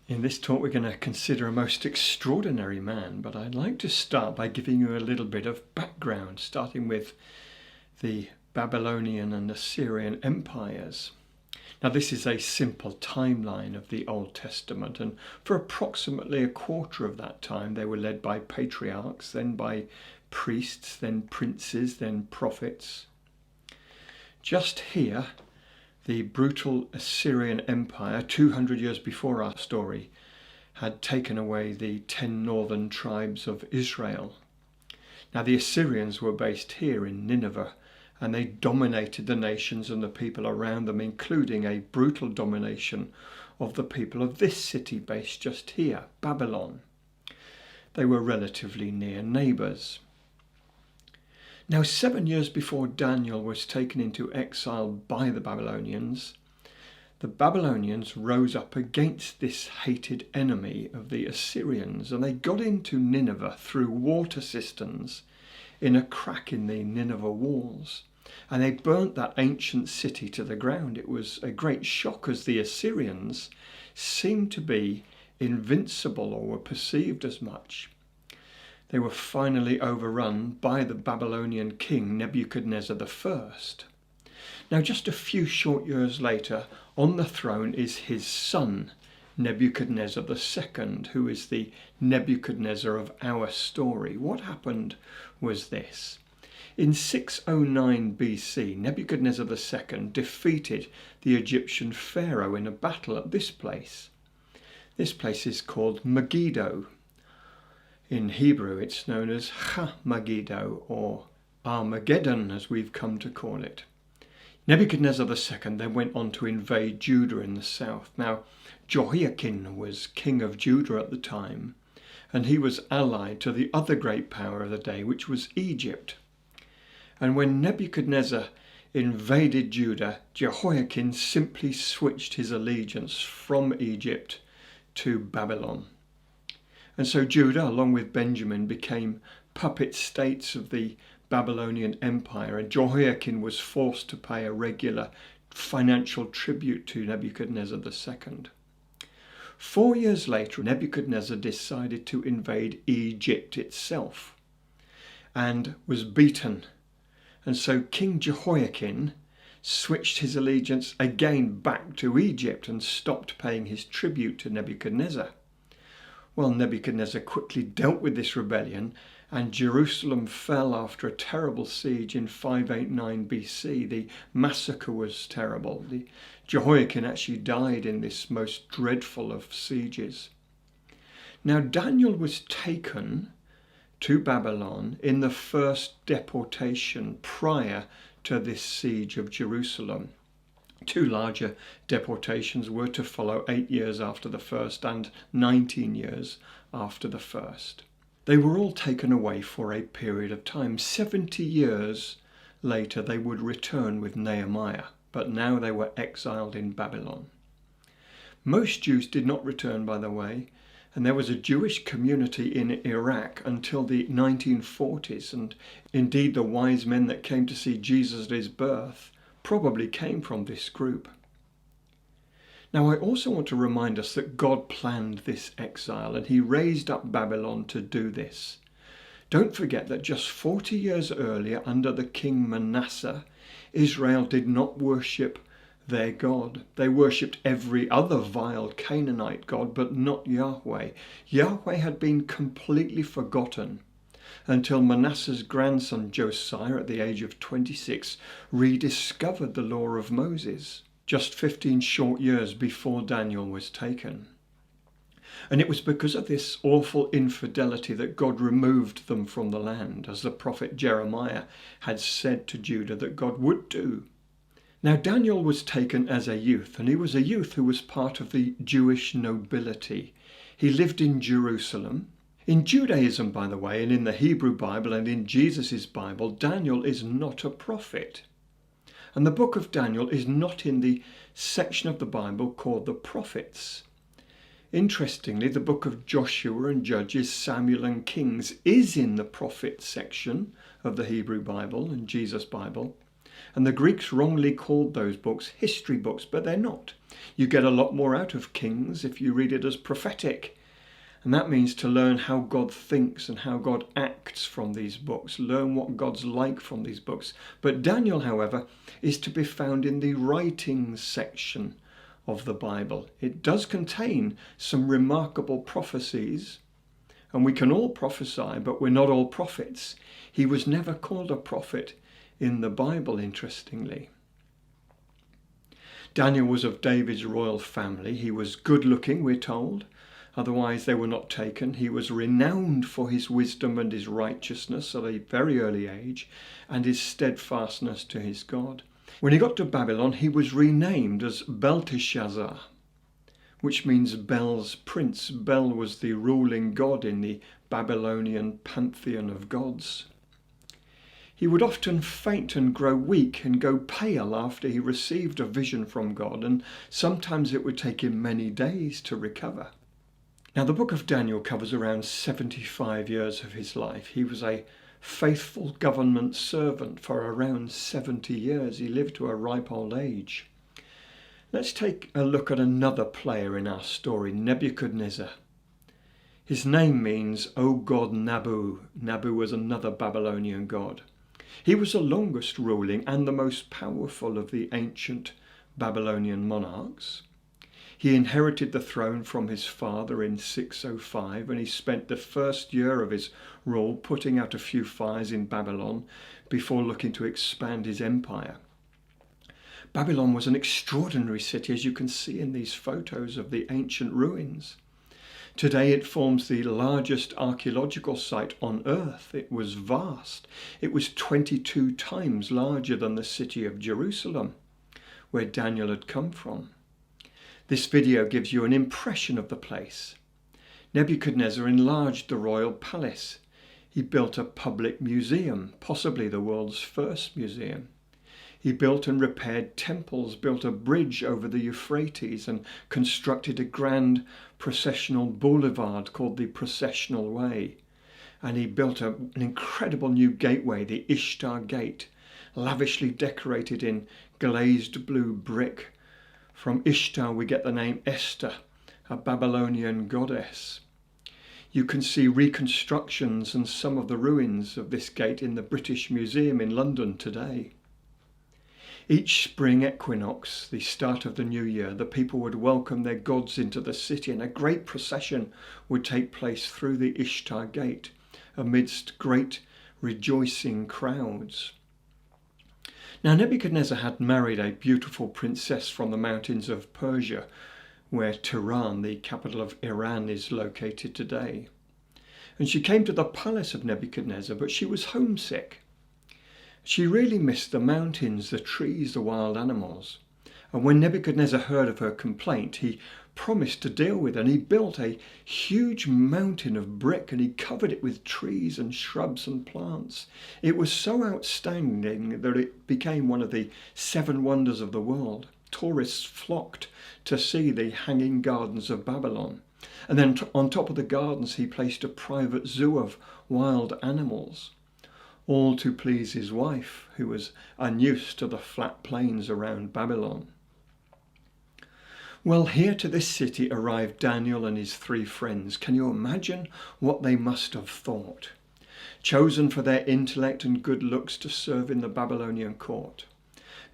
In this talk we're going to consider a most extraordinary man, but I'd like to start by giving you a little bit of background, starting with the Babylonian and Assyrian empires. Now this is a simple timeline of the Old Testament, and for approximately a quarter of that time they were led by patriarchs, then by priests, then princes, then prophets. Just here, the brutal Assyrian Empire, 200 years before our story, had taken away the 10 northern tribes of Israel. Now the Assyrians were based here in Nineveh, and they dominated the nations and the people around them, including a brutal domination of the people of this city based just here, Babylon. They were relatively near neighbours. Now 7 years before Daniel was taken into exile by the Babylonians rose up against this hated enemy of the Assyrians, and they got into Nineveh through water cisterns in a crack in the Nineveh walls, and they burnt that ancient city to the ground. It was a great shock, as the Assyrians seemed to be invincible, or were perceived as much. They were finally overrun by the Babylonian king Nebuchadnezzar I. Now just a few short years later, on the throne is his son Nebuchadnezzar II, who is the Nebuchadnezzar of our story. What happened was this. In 609 BC, Nebuchadnezzar II defeated the Egyptian pharaoh in a battle at this place. This place is called Megiddo. In Hebrew it's known as Ha-Megiddo, or Armageddon as we've come to call it. Nebuchadnezzar II then went on to invade Judah in the south. Now Jehoiakim was king of Judah at the time, and he was allied to the other great power of the day, which was Egypt. And when Nebuchadnezzar invaded Judah, Jehoiakim simply switched his allegiance from Egypt to Babylon. And so Judah, along with Benjamin, became puppet states of the Babylonian Empire, and Jehoiakim was forced to pay a regular financial tribute to Nebuchadnezzar II. 4 years later, Nebuchadnezzar decided to invade Egypt itself and was beaten. And so King Jehoiakim switched his allegiance again back to Egypt and stopped paying his tribute to Nebuchadnezzar. Well, Nebuchadnezzar quickly dealt with this rebellion, and Jerusalem fell after a terrible siege in 589 BC. The massacre was terrible. Jehoiakim actually died in this most dreadful of sieges. Now Daniel was taken to Babylon in the first deportation prior to this siege of Jerusalem. 2 larger deportations were to follow 8 years after the first and 19 years after the first. They were all taken away for a period of time. 70 years later they would return with Nehemiah, but now they were exiled in Babylon. Most Jews did not return, by the way, and there was a Jewish community in Iraq until the 1940s, and indeed the wise men that came to see Jesus at his birth probably came from this group. Now I also want to remind us that God planned this exile, and he raised up Babylon to do this. Don't forget that just 40 years earlier, under the king Manasseh, Israel did not worship their God. They worshipped every other vile Canaanite god, but not Yahweh. Yahweh had been completely forgotten until Manasseh's grandson Josiah, at the age of 26, rediscovered the law of Moses, just 15 short years before Daniel was taken. And it was because of this awful infidelity that God removed them from the land, as the prophet Jeremiah had said to Judah that God would do. Now Daniel was taken as a youth, and he was a youth who was part of the Jewish nobility. He lived in Jerusalem. In Judaism, by the way, and in the Hebrew Bible and in Jesus' Bible, Daniel is not a prophet. And the book of Daniel is not in the section of the Bible called the prophets. Interestingly, the book of Joshua and Judges, Samuel and Kings is in the prophet section of the Hebrew Bible and Jesus' Bible. And the Greeks wrongly called those books history books, but they're not. You get a lot more out of Kings if you read it as prophetic. And that means to learn how God thinks and how God acts from these books. Learn what God's like from these books. But Daniel, however, is to be found in the writings section of the Bible. It does contain some remarkable prophecies. And we can all prophesy, but we're not all prophets. He was never called a prophet in the Bible, interestingly. Daniel was of David's royal family. He was good looking, we're told. Otherwise they were not taken. He was renowned for his wisdom and his righteousness at a very early age and his steadfastness to his God. When he got to Babylon, he was renamed as Belteshazzar, which means Bel's prince. Bel was the ruling god in the Babylonian pantheon of gods. He would often faint and grow weak and go pale after he received a vision from God, and sometimes it would take him many days to recover. Now, the book of Daniel covers around 75 years of his life. He was a faithful government servant for around 70 years. He lived to a ripe old age. Let's take a look at another player in our story, Nebuchadnezzar. His name means, O God Nabu. Nabu was another Babylonian god. He was the longest ruling and the most powerful of the ancient Babylonian monarchs. He inherited the throne from his father in 605, and he spent the first year of his rule putting out a few fires in Babylon before looking to expand his empire. Babylon was an extraordinary city, as you can see in these photos of the ancient ruins. Today it forms the largest archaeological site on earth. It was vast. It was 22 times larger than the city of Jerusalem, where Daniel had come from. This video gives you an impression of the place. Nebuchadnezzar enlarged the royal palace. He built a public museum, possibly the world's first museum. He built and repaired temples, built a bridge over the Euphrates, and constructed a grand processional boulevard called the Processional Way. And he built an incredible new gateway, the Ishtar Gate, lavishly decorated in glazed blue brick. From Ishtar we get the name Esther, a Babylonian goddess. You can see reconstructions and some of the ruins of this gate in the British Museum in London today. Each spring equinox, the start of the new year, the people would welcome their gods into the city, and a great procession would take place through the Ishtar Gate amidst great rejoicing crowds. Now, Nebuchadnezzar had married a beautiful princess from the mountains of Persia, where Tehran, the capital of Iran, is located today. And she came to the palace of Nebuchadnezzar, but she was homesick. She really missed the mountains, the trees, the wild animals. And when Nebuchadnezzar heard of her complaint, he promised to deal with her, and he built a huge mountain of brick, and he covered it with trees and shrubs and plants. It was so outstanding that it became one of the 7 wonders of the world. Tourists flocked to see the hanging gardens of Babylon. And then on top of the gardens, he placed a private zoo of wild animals, all to please his wife, who was unused to the flat plains around Babylon. Well, here to this city arrived Daniel and his 3 friends. Can you imagine what they must have thought? Chosen for their intellect and good looks to serve in the Babylonian court.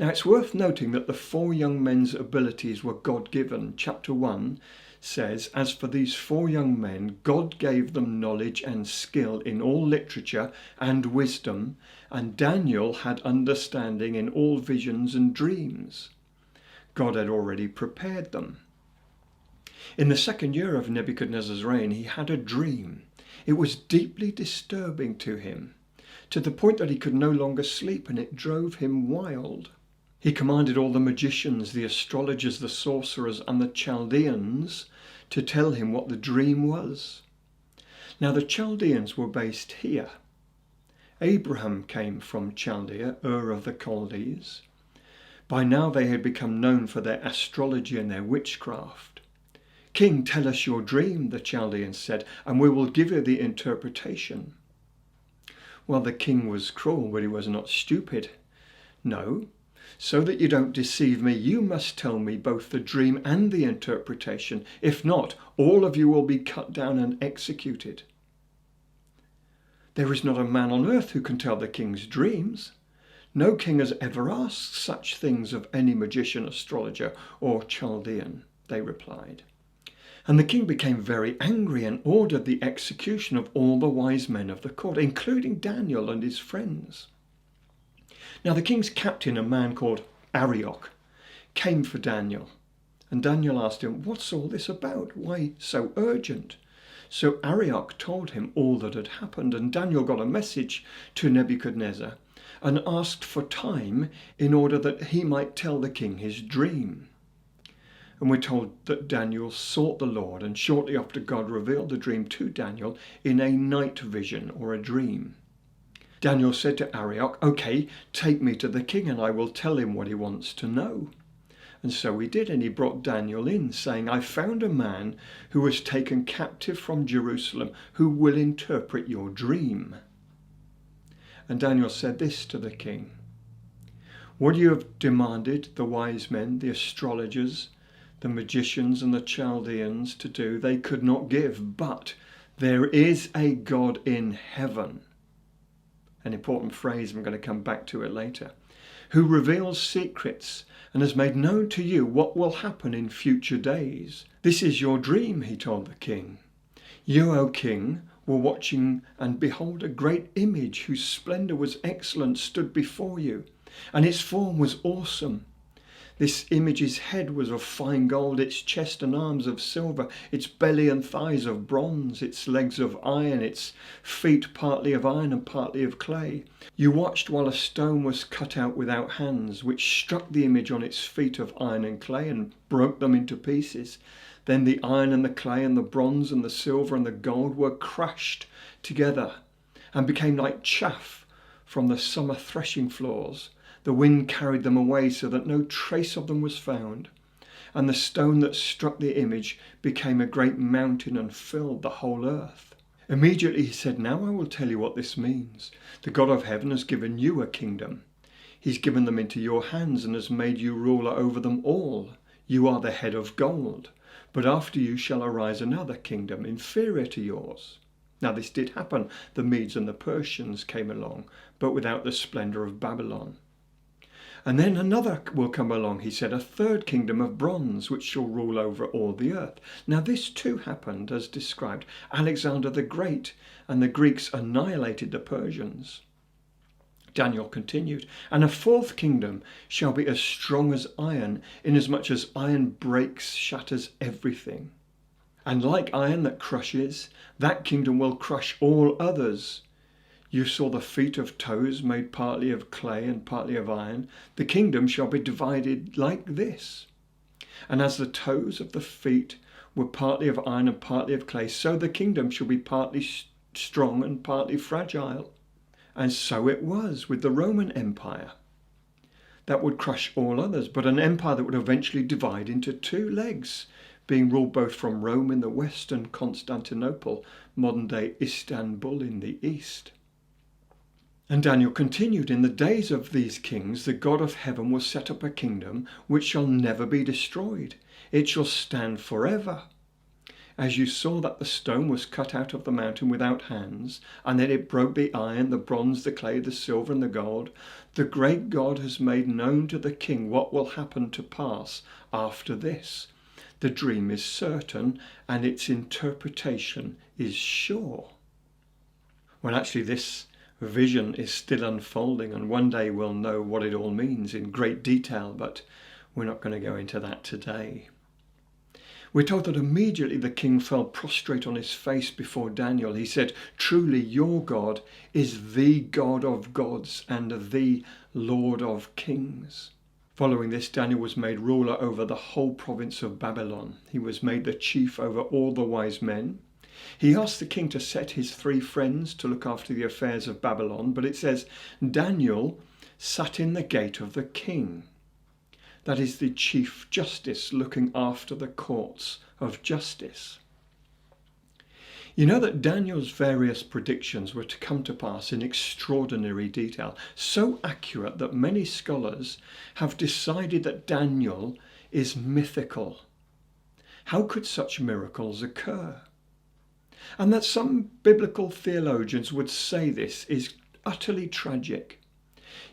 Now, it's worth noting that the 4 young men's abilities were God-given. Chapter 1 says, as for these 4 young men, God gave them knowledge and skill in all literature and wisdom, and Daniel had understanding in all visions and dreams. God had already prepared them. In the 2nd year of Nebuchadnezzar's reign, he had a dream. It was deeply disturbing to him, to the point that he could no longer sleep, and it drove him wild. He commanded all the magicians, the astrologers, the sorcerers, and the Chaldeans to tell him what the dream was. Now, the Chaldeans were based here. Abraham came from Chaldea, Ur of the Chaldees. By now they had become known for their astrology and their witchcraft. King, tell us your dream, the Chaldeans said, and we will give you the interpretation. Well, the king was cruel, but he was not stupid. No, So that you don't deceive me, you must tell me both the dream and the interpretation. If not, all of you will be cut down and executed. There is not a man on earth who can tell the king's dreams. No king has ever asked such things of any magician, astrologer, or Chaldean, they replied. And the king became very angry and ordered the execution of all the wise men of the court, including Daniel and his friends. Now the king's captain, a man called Arioch, came for Daniel. And Daniel asked him, "What's all this about? Why so urgent?" So Arioch told him all that had happened, and Daniel got a message to Nebuchadnezzar and asked for time in order that he might tell the king his dream. And we're told that Daniel sought the Lord, and shortly after God revealed the dream to Daniel in a night vision or a dream. Daniel said to Arioch, "Okay, take me to the king and I will tell him what he wants to know." And so he did, and he brought Daniel in, saying, "I found a man who was taken captive from Jerusalem who will interpret your dream." And Daniel said this to the king: "What you have demanded the wise men, the astrologers, the magicians and the Chaldeans to do, they could not give, but there is a God in heaven," an important phrase, I'm going to come back to it later, "who reveals secrets and has made known to you what will happen in future days. This is your dream," he told the king. "You, O king, were watching, and behold, a great image whose splendor was excellent stood before you, and its form was awesome. This image's head was of fine gold, its chest and arms of silver, its belly and thighs of bronze, its legs of iron, its feet partly of iron and partly of clay. You watched while a stone was cut out without hands, which struck the image on its feet of iron and clay and broke them into pieces. Then the iron and the clay and the bronze and the silver and the gold were crushed together and became like chaff from the summer threshing floors. The wind carried them away so that no trace of them was found. And the stone that struck the image became a great mountain and filled the whole earth." Immediately he said, "Now I will tell you what this means. The God of heaven has given you a kingdom. He's given them into your hands and has made you ruler over them all. You are the head of gold. But after you shall arise another kingdom inferior to yours." Now this did happen. The Medes and the Persians came along, but without the splendor of Babylon. "And then another will come along," he said, "a third kingdom of bronze, which shall rule over all the earth." Now this too happened as described. Alexander the Great and the Greeks annihilated the Persians. Daniel continued, "And a fourth kingdom shall be as strong as iron, inasmuch as iron breaks, shatters everything. And like iron that crushes, that kingdom will crush all others. You saw the feet of toes made partly of clay and partly of iron. The kingdom shall be divided like this. And as the toes of the feet were partly of iron and partly of clay, so the kingdom shall be partly strong and partly fragile." And so it was with the Roman Empire. That would crush all others, but an empire that would eventually divide into two legs, being ruled both from Rome in the west and Constantinople, modern-day Istanbul, in the east. And Daniel continued, "In the days of these kings, the God of heaven will set up a kingdom which shall never be destroyed. It shall stand forever. As you saw that the stone was cut out of the mountain without hands, and that it broke the iron, the bronze, the clay, the silver, and the gold, the great God has made known to the king what will happen to pass after this. The dream is certain, and its interpretation is sure." Well, actually, this vision is still unfolding, and one day we'll know what it all means in great detail, but we're not going to go into that today. We're told that immediately the king fell prostrate on his face before Daniel. He said, "Truly your God is the God of gods and the Lord of kings." Following this, Daniel was made ruler over the whole province of Babylon. He was made the chief over all the wise men. He asked the king to set his 3 friends to look after the affairs of Babylon, but it says Daniel sat in the gate of the king. That is the chief justice looking after the courts of justice. You know that Daniel's various predictions were to come to pass in extraordinary detail, so accurate that many scholars have decided that Daniel is mythical. How could such miracles occur? And that some biblical theologians would say this is utterly tragic.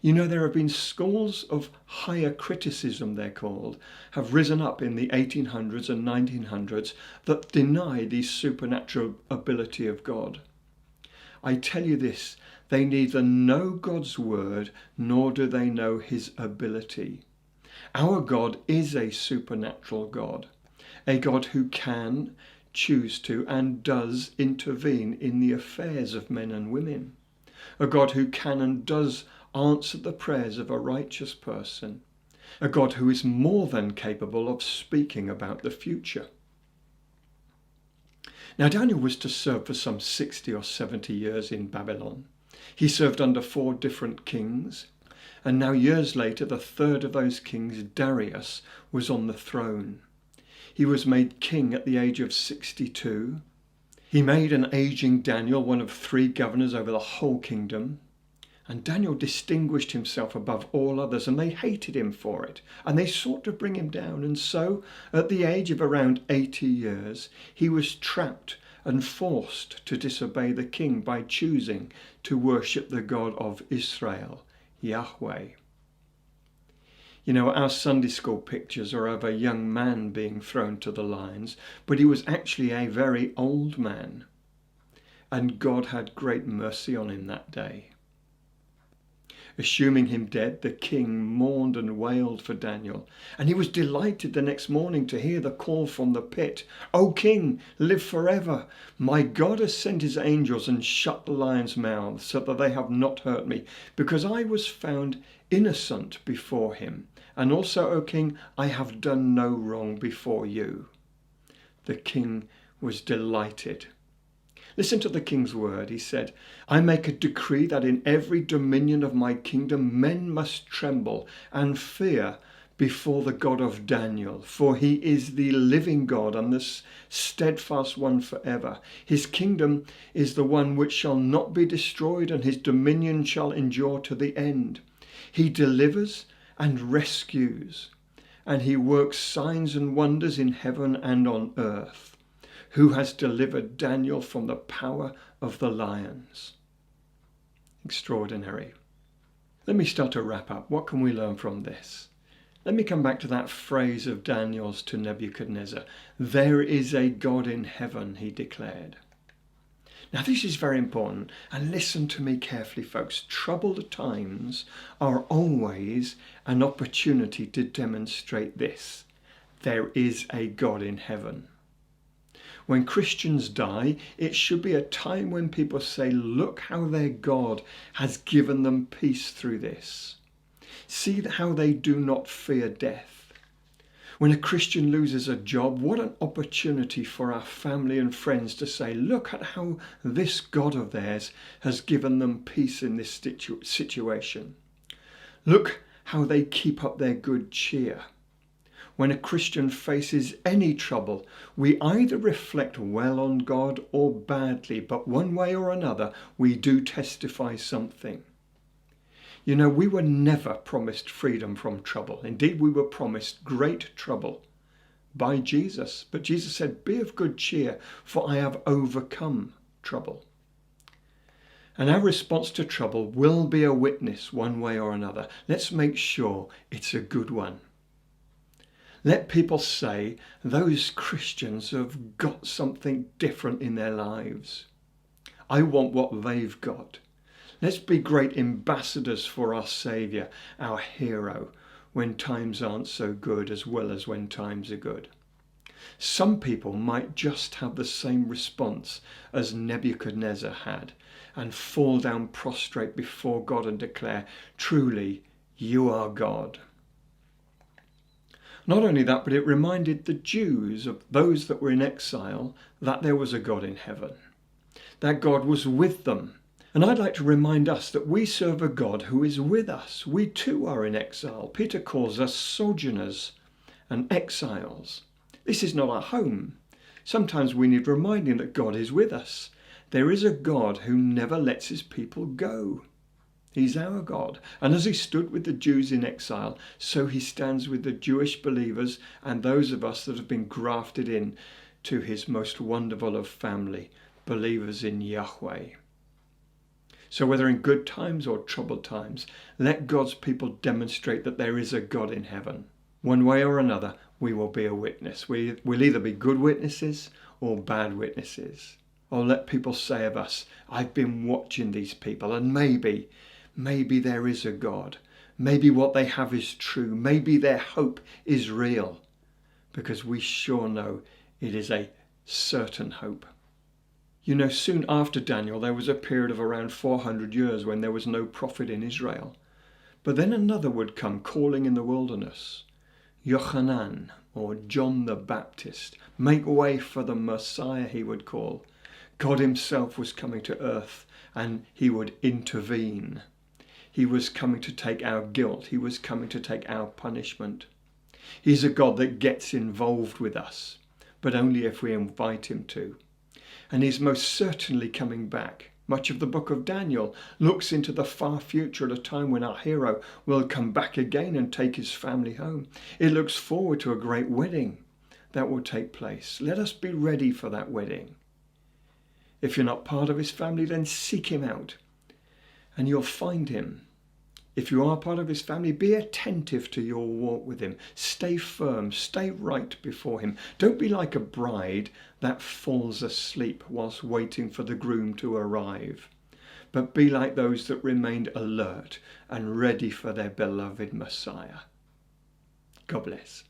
You know, there have been schools of higher criticism, they're called, have risen up in the 1800s and 1900s that deny the supernatural ability of God. I tell you this, they neither know God's word nor do they know his ability. Our God is a supernatural God, a God who can, choose to, and does intervene in the affairs of men and women. A God who can and does answer the prayers of a righteous person. A God who is more than capable of speaking about the future. Now Daniel was to serve for some 60 or 70 years in Babylon. He served under 4 different kings, and now years later the third of those kings, Darius, was on the throne. He was made king at the age of 62. He made an aging Daniel one of 3 governors over the whole kingdom. And Daniel distinguished himself above all others, and they hated him for it, and they sought to bring him down. And so, at the age of around 80 years, he was trapped and forced to disobey the king by choosing to worship the God of Israel, Yahweh. You know, our Sunday school pictures are of a young man being thrown to the lions, but he was actually a very old man. And God had great mercy on him that day. Assuming him dead, the king mourned and wailed for Daniel, and he was delighted the next morning to hear the call from the pit, "O king, live forever. My God has sent his angels and shut the lions' mouths so that they have not hurt me, because I was found innocent before him. And also, O king, I have done no wrong before you." The king was delighted. Listen to the king's word. He said, "I make a decree that in every dominion of my kingdom men must tremble and fear before the God of Daniel, for he is the living God and the steadfast one forever. His kingdom is the one which shall not be destroyed, and his dominion shall endure to the end. He delivers and rescues, and he works signs and wonders in heaven and on earth. Who has delivered Daniel from the power of the lions." Extraordinary. Let me start to wrap up. What can we learn from this? Let me come back to that phrase of Daniel's to Nebuchadnezzar. "There is a God in heaven," he declared. Now this is very important, and listen to me carefully, folks. Troubled times are always an opportunity to demonstrate this. There is a God in heaven. When Christians die, it should be a time when people say, look how their God has given them peace through this. See how they do not fear death. When a Christian loses a job, what an opportunity for our family and friends to say, look at how this God of theirs has given them peace in this situation. Look how they keep up their good cheer. When a Christian faces any trouble, we either reflect well on God or badly, but one way or another, we do testify something. You know, we were never promised freedom from trouble. Indeed, we were promised great trouble by Jesus. But Jesus said, "Be of good cheer, for I have overcome trouble." And our response to trouble will be a witness one way or another. Let's make sure it's a good one. Let people say, those Christians have got something different in their lives. I want what they've got. Let's be great ambassadors for our Saviour, our hero, when times aren't so good as well as when times are good. Some people might just have the same response as Nebuchadnezzar had and fall down prostrate before God and declare, "Truly, you are God." Not only that, but it reminded the Jews, of those that were in exile, that there was a God in heaven, that God was with them. And I'd like to remind us that we serve a God who is with us. We too are in exile. Peter calls us sojourners and exiles. This is not our home. Sometimes we need reminding that God is with us. There is a God who never lets his people go. He's our God. And as he stood with the Jews in exile, so he stands with the Jewish believers and those of us that have been grafted in to his most wonderful of family, believers in Yahweh. So whether in good times or troubled times, let God's people demonstrate that there is a God in heaven. One way or another, we will be a witness. We'll either be good witnesses or bad witnesses. Or let people say of us, I've been watching these people, and maybe there is a God. Maybe what they have is true. Maybe their hope is real. Because we sure know it is a certain hope. You know, soon after Daniel, there was a period of around 400 years when there was no prophet in Israel. But then another would come calling in the wilderness. Yochanan, or John the Baptist. Make way for the Messiah, he would call. God himself was coming to earth and he would intervene. He was coming to take our guilt. He was coming to take our punishment. He's a God that gets involved with us, but only if we invite him to. And he's most certainly coming back. Much of the book of Daniel looks into the far future at a time when our hero will come back again and take his family home. It looks forward to a great wedding that will take place. Let us be ready for that wedding. If you're not part of his family, then seek him out and you'll find him. If you are part of his family, be attentive to your walk with him. Stay firm, stay right before him. Don't be like a bride that falls asleep whilst waiting for the groom to arrive, but be like those that remained alert and ready for their beloved Messiah. God bless.